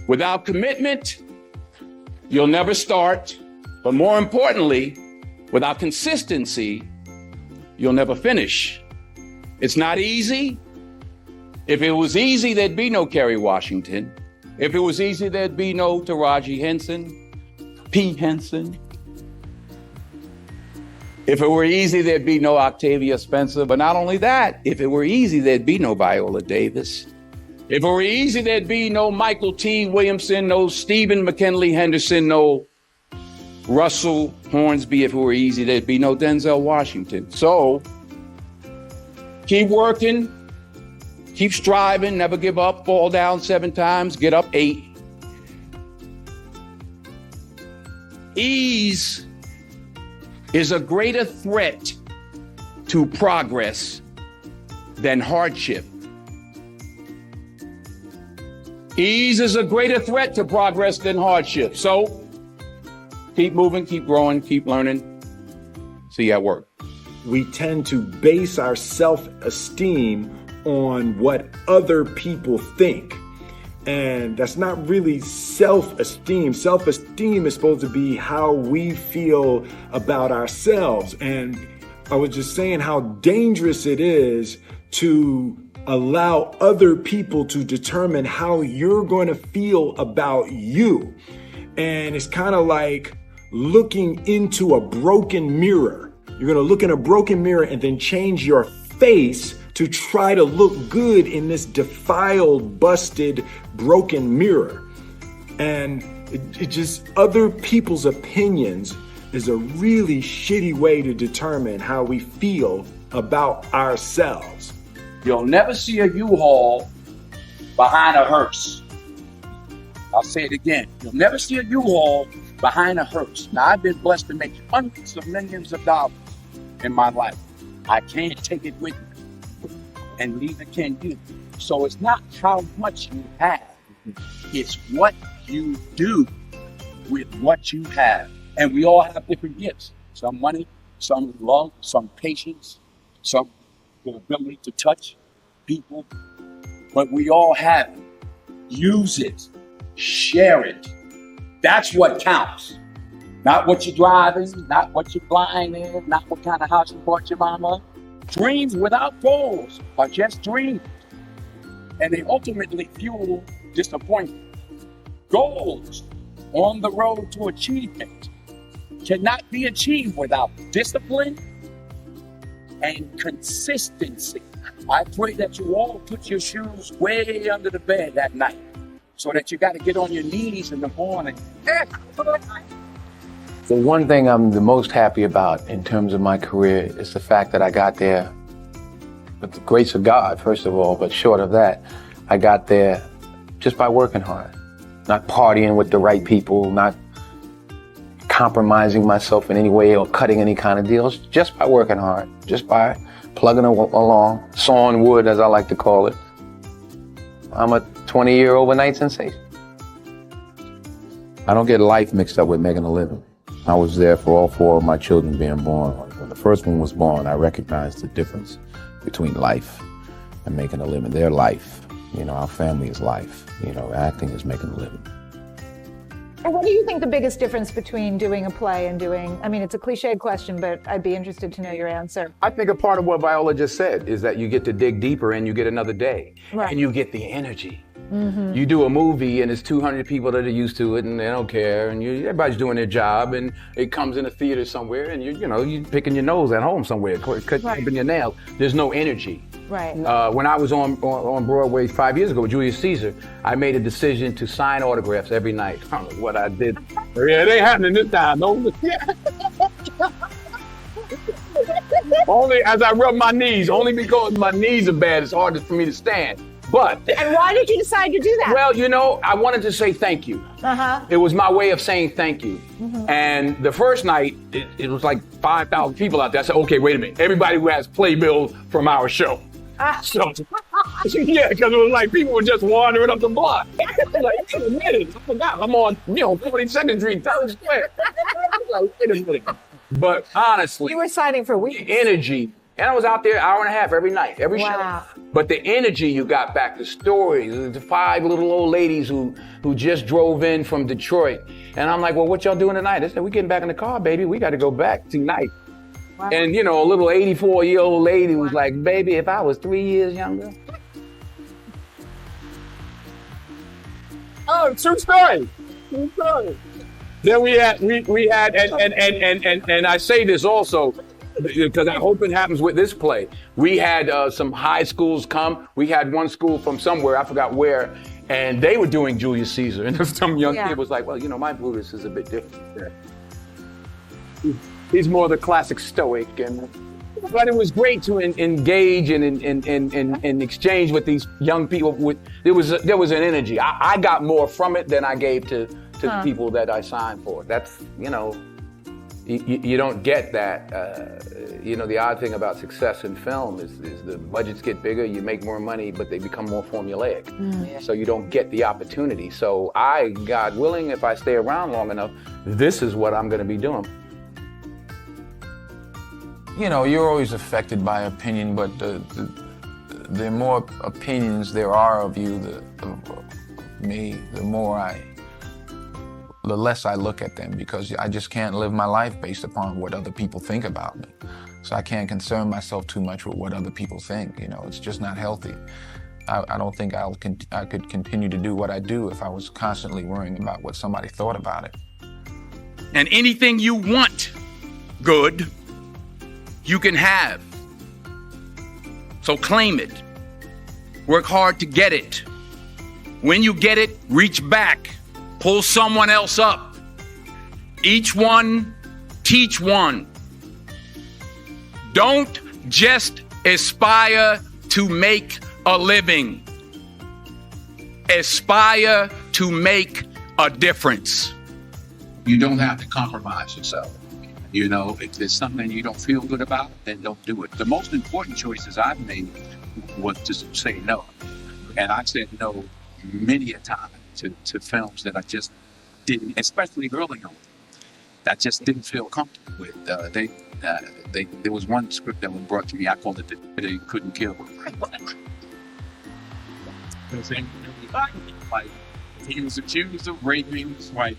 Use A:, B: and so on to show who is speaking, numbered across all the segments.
A: Without commitment, you'll never start. But more importantly, without consistency, you'll never finish. It's not easy. If it was easy, there'd be no Kerry Washington. If it was easy, there'd be no Taraji Henson, P. Henson. If it were easy, there'd be no Octavia Spencer. But not only that, if it were easy, there'd be no Viola Davis. If it were easy, there'd be no Michael T. Williamson, no Stephen McKinley Henderson, no Russell Hornsby. If it were easy, there'd be no Denzel Washington. So keep working, keep striving, never give up, fall down 7 times, get up 8. Ease is a greater threat to progress than hardship. Ease is a greater threat to progress than hardship. So keep moving, keep growing, keep learning. See you at work.
B: We tend to base our self-esteem on what other people think. And that's not really self-esteem. Self-esteem is supposed to be how we feel about ourselves. And I was just saying how dangerous it is to allow other people to determine how you're going to feel about you. And it's kind of like looking into a broken mirror. You're going to look in a broken mirror and then change your face to try to look good in this defiled, busted, broken mirror. And it just, other people's opinions is a really shitty way to determine how we feel about ourselves.
A: You'll never see a U-Haul behind a hearse. I'll say it again. You'll never see a U-Haul behind a hearse. Now, I've been blessed to make hundreds of millions of dollars in my life. I can't take it with me, and neither can you. So it's not how much you have, it's what you do with what you have. And we all have different gifts. Some money, some love, some patience, some the ability to touch people. But we all have it. Use it. Share it. That's what counts. Not what you're driving, not what you're flying in, not what kind of house you bought your mama. Dreams without goals are just dreams. And they ultimately fuel disappointment. Goals on the road to achievement cannot be achieved without discipline and consistency. I pray that you all put your shoes way under the bed at night so that you got to get on your knees in the morning.
C: The one thing I'm the most happy about in terms of my career is the fact that I got there with the grace of God, first of all, but short of that, I got there just by working hard, not partying with the right people, not compromising myself in any way or cutting any kind of deals, just by working hard, just by plugging along, sawing wood, as I like to call it. I'm a 20-year overnight sensation. I don't get life mixed up with making a living. I was there for all 4 of my children being born. When the first one was born, I recognized the difference between life and making a living. Their life, our family is life. Acting is making a living.
D: And what do you think the biggest difference between doing a play and doing, it's a cliched question, but I'd be interested to know your answer.
C: I think a part of what Viola just said is that you get to dig deeper and you get another day.
D: Right.
C: And you get the energy.
D: Mm-hmm.
C: You do a movie and it's 200 people that are used to it and they don't care and everybody's doing their job and it comes in a theater somewhere and you're picking your nose at home somewhere, clipping your nails. There's no energy.
D: Right.
C: When I was on Broadway 5 years ago with Julius Caesar, I made a decision to sign autographs every night. I don't know what I did. Yeah, it ain't happening this time. No. Only as I rub my knees, only because my knees are bad, it's hard for me to stand. But.
D: And why did you decide to do that?
C: Well, I wanted to say thank you.
D: Uh-huh.
C: It was my way of saying thank you.
D: Mm-hmm.
C: And the first night, it was like 5,000 people out there. I said, okay, wait a minute. Everybody who has playbills from our show. So, yeah, because it was like people were just wandering up the block. Like, wait a minute, I forgot. I'm on, 42nd Street, Times Square. Like, wait a minute. But honestly,
D: you were signing for weeks.
C: The energy And I was out there 1.5 hours every night, every
D: Wow.
C: show. But the energy you got back, the stories, the 5 little old ladies who just drove in from Detroit. And I'm like, well, what y'all doing tonight? They said, we getting back in the car, baby. We got to go back tonight.
D: Wow.
C: And, you know, a little 84-year-old lady was like, baby, if I was 3 years younger. Oh, true story. True story. Then we had, and I say this also, because I hope it happens with this play. We had some high schools come. We had one school from somewhere, I forgot where, and they were doing Julius Caesar. And some young kid was like, well, you know, my Brutus is a bit different. He's more the classic stoic. But it was great to engage and exchange with these young people. There was an energy. I got more from it than I gave to the people that I signed for. That's, you know, you don't get that. You know, the odd thing about success in film is the budgets get bigger, you make more money, but they become more formulaic. So you don't get the opportunity. So God willing, if I stay around long enough, this is what I'm going to be doing.
E: You know, you're always affected by opinion, but the more opinions there are of you, of me, the less I look at them, because I just can't live my life based upon what other people think about me. So I can't concern myself too much with what other people think. You know, it's just not healthy. I don't think I could continue to do what I do if I was constantly worrying about what somebody thought about it.
A: And anything you want good, you can have. So claim it. Work hard to get it. When you get it, reach back. Pull someone else up. Each one, teach one. Don't just aspire to make a living. Aspire to make a difference. You don't have to compromise yourself. You know, if there's something you don't feel good about, then don't do it. The most important choices I've made was to say no. And I said no many a time to films that I just didn't, especially early on, that just didn't feel comfortable with. There was one script that was brought to me, I called it They Couldn't Kill. Like, he was accused of raping his wife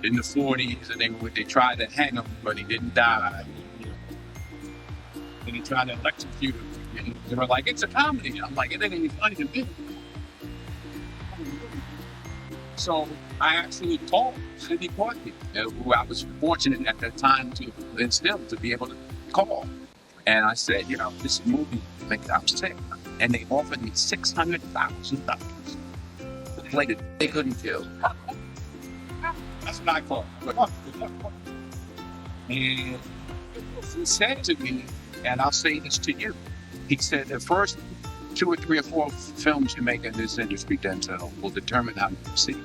A: in the 40s, and they tried to hang him, but he didn't die. And he tried to electrocute him. And they were like, it's a comedy. I'm like, it ain't any funny to me. So I actually called Sidney Poitier, who I was fortunate at that time to be able to call. And I said, you know, this movie, I'm sick. And they offered me $600,000 to play They Couldn't Kill. That's what I call it. And he said to me, and I'll say this to you, he said, the first 2 or 3 or 4 films you make in this industry, Denzel, will determine how you succeed.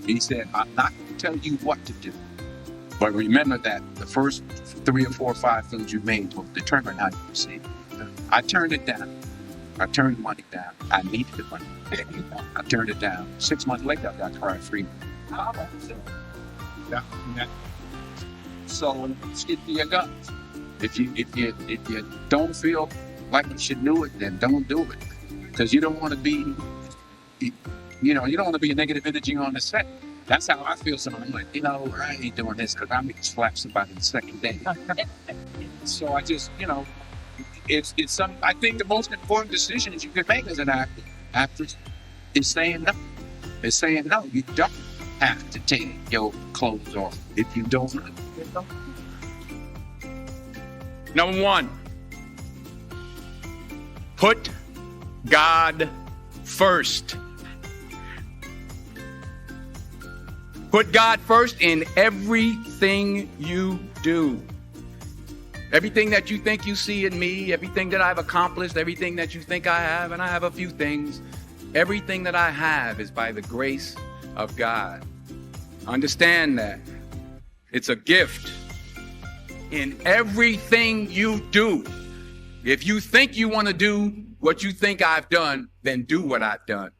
A: He said, I'm not going to tell you what to do, but remember that the first 3 or 4 or 5 films you made will determine how you succeed. I turned it down. I turned the money down. I needed the money. I turned it down. 6 months later, I got Cry Free. So stick to your guns. If you don't feel like you should do it, then don't do it, because you don't want to be, you don't want to be a negative energy on the set. That's how I feel. So I'm like, I ain't doing this because I'm going to slap somebody the second day. So I just, it's some. I think the most important decisions you can make as an actress is saying no. Is saying no. You don't have to take your clothes off if you don't want to. Number 1, put God first. Put God first in everything you do. Everything that you think you see in me, everything that I've accomplished, everything that you think I have, and I have a few things, everything that I have is by the grace of God. Understand that. It's a gift. In everything you do, if you think you want to do what you think I've done, then do what I've done.